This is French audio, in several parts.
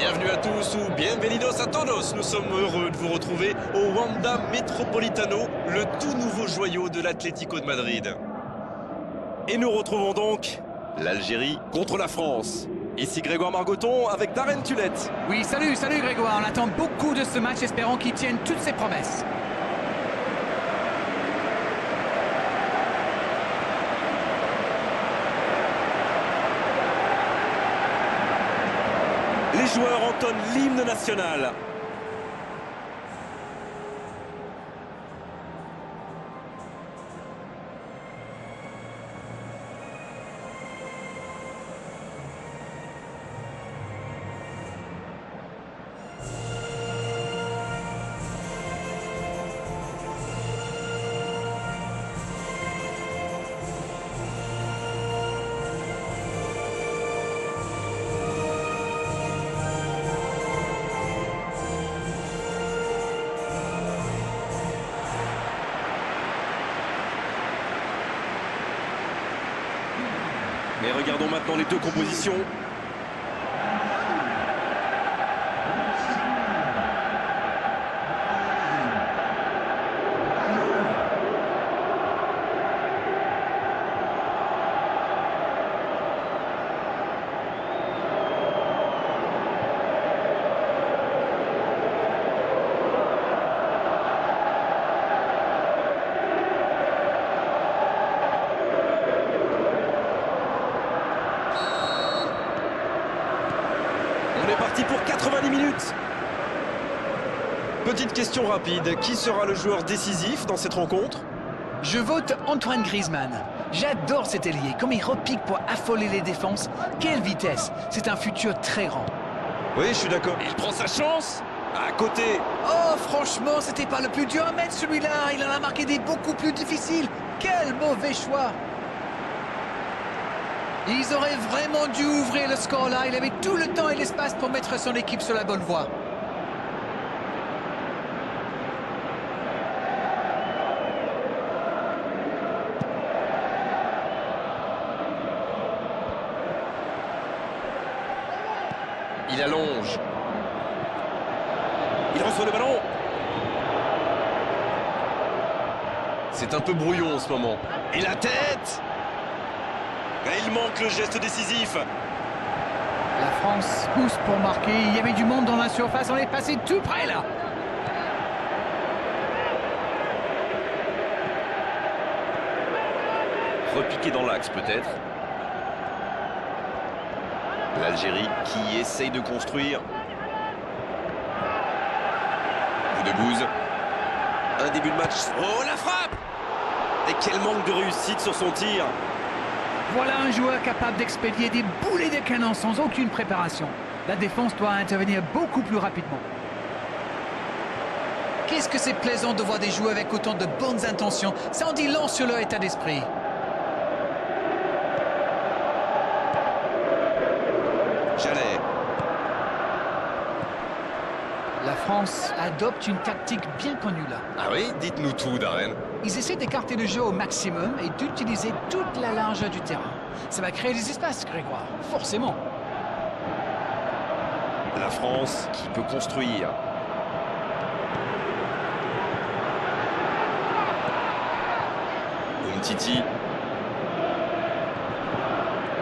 Bienvenue à tous ou bienvenidos a todos. Nous sommes heureux de vous retrouver au Wanda Metropolitano, le tout nouveau joyau de l'Atlético de Madrid. Et nous retrouvons donc L'Algérie contre la France. Ici Grégoire Margoton avec Darren Tulette. Oui, salut Grégoire. On attend beaucoup de ce match, espérons qu'il tienne toutes ses promesses. Les joueurs entonnent l'hymne national. Mais regardons maintenant les deux compositions. On est parti pour 90 minutes. Petite question rapide, qui sera le joueur décisif dans cette rencontre? Je vote Antoine Griezmann. J'adore cet ailier, comme il repique pour affoler les défenses. Quelle vitesse! C'est un futur très grand. Oui, je suis d'accord. Il prend sa chance. À côté. Oh, franchement, c'était pas le plus dur à mettre celui-là. Il en a marqué des beaucoup plus difficiles. Quel mauvais choix! Ils auraient vraiment dû ouvrir le score là. Il avait tout le temps et l'espace pour mettre son équipe sur la bonne voie. Il allonge. Il reçoit le ballon. C'est un peu brouillon en ce moment. Et la tête. Et il manque le geste décisif. La France pousse pour marquer. Il y avait du monde dans la surface. On est passé tout près là. Repiqué dans l'axe peut-être. L'Algérie qui essaye de construire. Boudebouz. Un début de match. Oh, la frappe. Et quel manque de réussite sur son tir. Voilà un joueur capable d'expédier des boulets de canon sans aucune préparation. La défense doit intervenir beaucoup plus rapidement. Qu'est-ce que c'est plaisant de voir des joueurs avec autant de bonnes intentions. Ça en dit long sur leur état d'esprit. Jallet. La France adopte une tactique bien connue là. Ah oui, dites-nous tout, Darren. Ils essaient d'écarter le jeu au maximum et d'utiliser toute la largeur du terrain. Ça va créer des espaces, Grégoire, forcément. La France qui peut construire. Umtiti.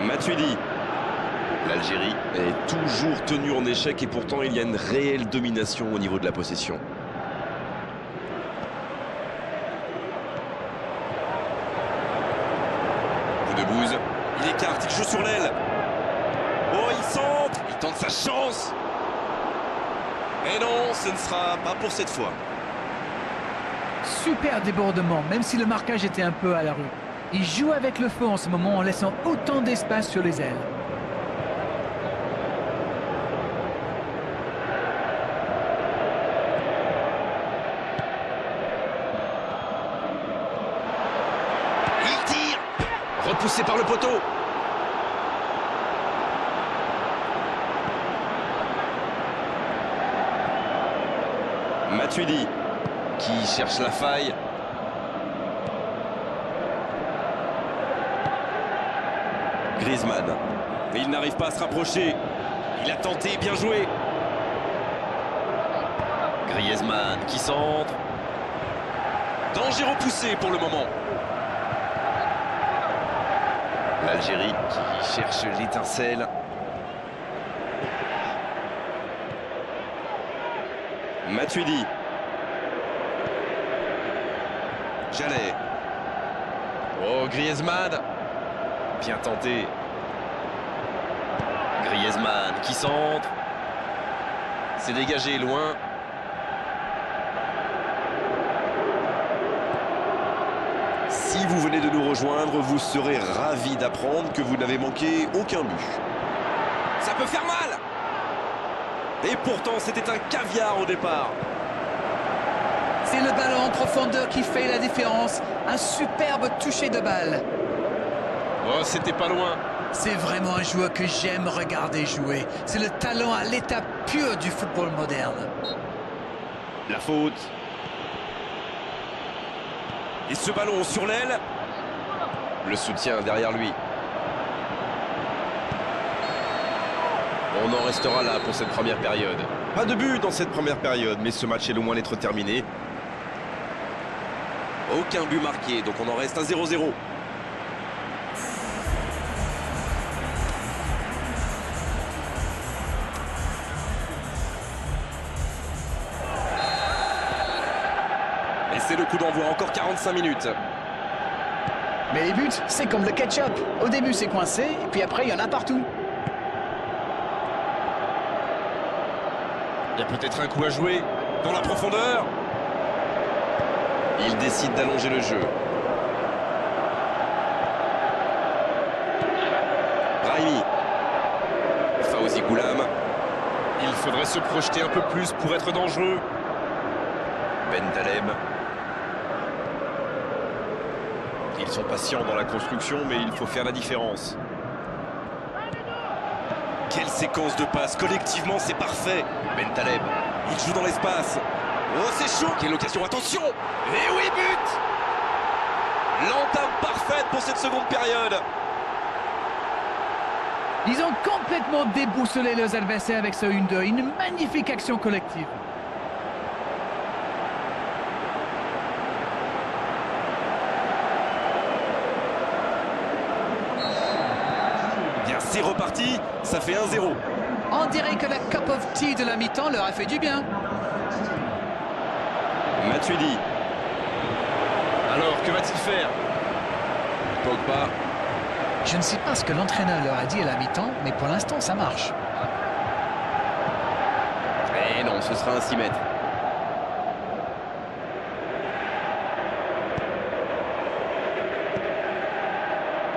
Matuidi. L'Algérie est toujours tenue en échec et pourtant il y a une réelle domination au niveau de la possession. Boudebouz. Il écarte, il joue sur l'aile. Oh, il centre. Il tente sa chance. Et non, ce ne sera pas pour cette fois. Super débordement, même si le marquage était un peu à la rue. Il joue avec le feu en ce moment en laissant autant d'espace sur les ailes. Il tire. Repoussé par le poteau. Matuidi qui cherche la faille. Griezmann. Mais il n'arrive pas à se rapprocher. Il a tenté, bien joué. Griezmann qui centre. Danger repoussé pour le moment. L'Algérie qui cherche l'étincelle. Matuidi. Jallet. Oh, Griezmann. Bien tenté. Griezmann qui centre. C'est dégagé loin. Si vous venez de nous rejoindre, vous serez ravis d'apprendre que vous n'avez manqué aucun but. Ça peut faire mal! Et pourtant, c'était un caviar au départ. C'est le ballon en profondeur qui fait la différence. Un superbe toucher de balle. Oh, c'était pas loin. C'est vraiment un joueur que j'aime regarder jouer. C'est le talent à l'état pur du football moderne. La faute. Et ce ballon sur l'aile. Le soutien derrière lui. On en restera là pour cette première période. Pas de but dans cette première période, mais ce match est loin d'être terminé. Aucun but marqué, donc on en reste à 0-0. Et c'est le coup d'envoi, encore 45 minutes. Mais les buts, c'est comme le ketchup. Au début, c'est coincé, et puis après, il y en a partout. Il y a peut-être un coup à jouer dans la profondeur. Il décide d'allonger le jeu. Brahimi. Fawzi Goulam. Il faudrait se projeter un peu plus pour être dangereux. Bentaleb. Ils sont patients dans la construction, mais il faut faire la différence. Quelle séquence de passes. Collectivement, c'est parfait. Bentaleb. Il joue dans l'espace. Oh, c'est chaud. Quelle occasion. Attention. Et oui, but. L'entame parfaite pour cette seconde période. Ils ont complètement déboussolé leurs adversaires avec ce 1-2. Une magnifique action collective. Bien, c'est reparti. Ça fait 1-0. On dirait que la cup of tea de la mi-temps leur a fait du bien. Matuidi. Alors, que va-t-il faire? Pogba. Je ne sais pas ce que l'entraîneur leur a dit à la mi-temps, mais pour l'instant, ça marche. Et non, ce sera un 6 mètres.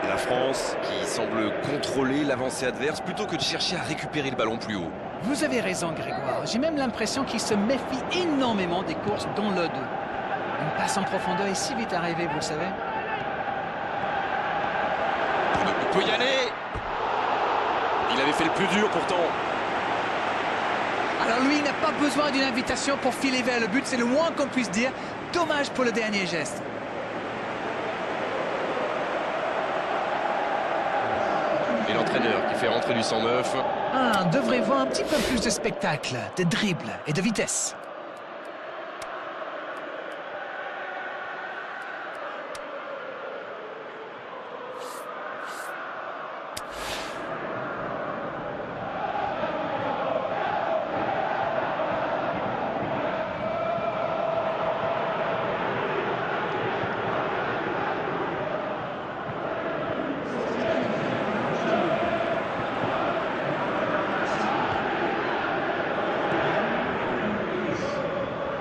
La France qui semble contrôler l'avancée adverse plutôt que de chercher à récupérer le ballon plus haut. Vous avez raison, Grégoire. J'ai même l'impression qu'ils se méfient énormément des courses dans le 2. Une passe en profondeur est si vite arrivée, vous le savez. On peut y aller. Il avait fait le plus dur pourtant. Alors lui, il n'a pas besoin d'une invitation pour filer vers le but, c'est le moins qu'on puisse dire. Dommage pour le dernier geste. Et l'entraîneur qui fait rentrer du 109. On devrait voir un petit peu plus de spectacle, de dribble et de vitesse.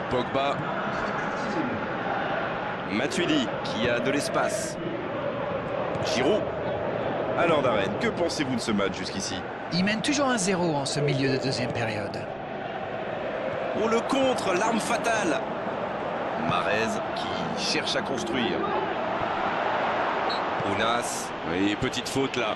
Pogba. Matuidi qui a de l'espace. Giroud. Alors Darren, que pensez-vous de ce match jusqu'ici? Il mène toujours 1-0 en ce milieu de deuxième période. On le contre, l'arme fatale. Mahrez qui cherche à construire. Ounas. Oui, petite faute là.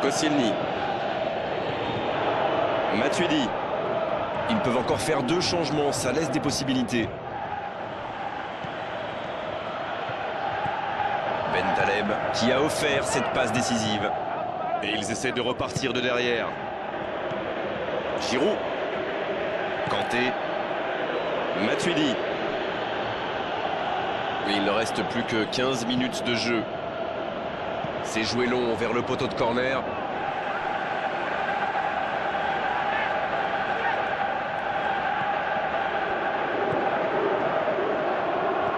Koscielny. Matuidi. Ils peuvent encore faire 2 changements, ça laisse des possibilités. Taleb qui a offert cette passe décisive. Et ils essaient de repartir de derrière. Giroud. Kanté. Matuidi. Il ne reste plus que 15 minutes de jeu. C'est joué long vers le poteau de corner.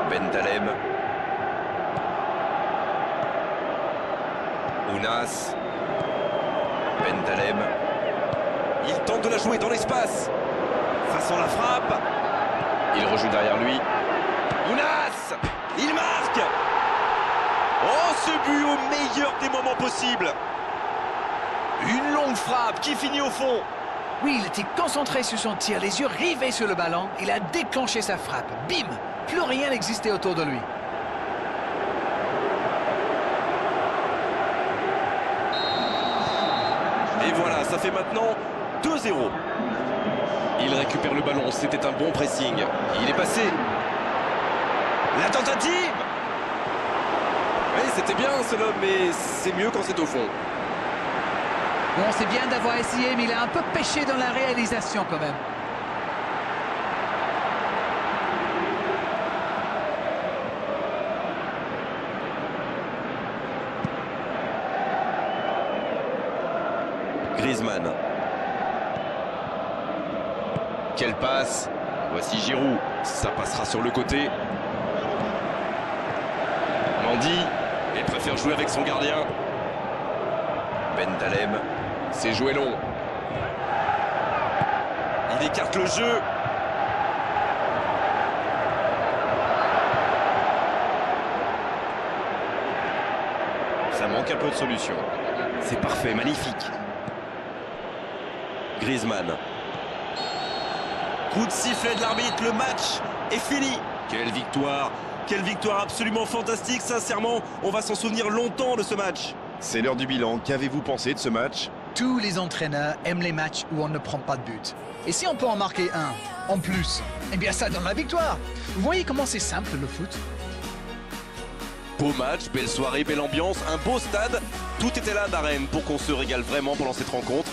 Ben Taleb. Ounas. Ben Taleb. Il tente de la jouer dans l'espace. Façon la frappe. Il rejoue derrière lui. Ounas. Il marque. Oh, ce but au meilleur des moments possibles. Une longue frappe qui finit au fond. Oui, il était concentré sur son tir, les yeux rivés sur le ballon. Il a déclenché sa frappe. Bim! Plus rien n'existait autour de lui. Et voilà, ça fait maintenant 2-0. Il récupère le ballon, c'était un bon pressing. Il est passé. La tentative. Oui, c'était bien ce lob, mais c'est mieux quand c'est au fond. Bon, c'est bien d'avoir essayé, mais il a un peu pêché dans la réalisation quand même. Griezmann. Quelle passe. Voici Giroud. Ça passera sur le côté. Mendy. Il préfère jouer avec son gardien. Ben Taleb. C'est joué long. Il écarte le jeu. Ça manque un peu de solution. C'est parfait, magnifique. Griezmann. Coup de sifflet de l'arbitre, le match est fini. Quelle victoire! Quelle victoire absolument fantastique, sincèrement, on va s'en souvenir longtemps de ce match. C'est l'heure du bilan. Qu'avez-vous pensé de ce match? Tous les entraîneurs aiment les matchs où on ne prend pas de but. Et si on peut en marquer un, en plus, eh bien ça donne la victoire. Vous voyez comment c'est simple le foot? Beau match, belle soirée, belle ambiance, un beau stade. Tout était là d'Arène pour qu'on se régale vraiment pendant cette rencontre.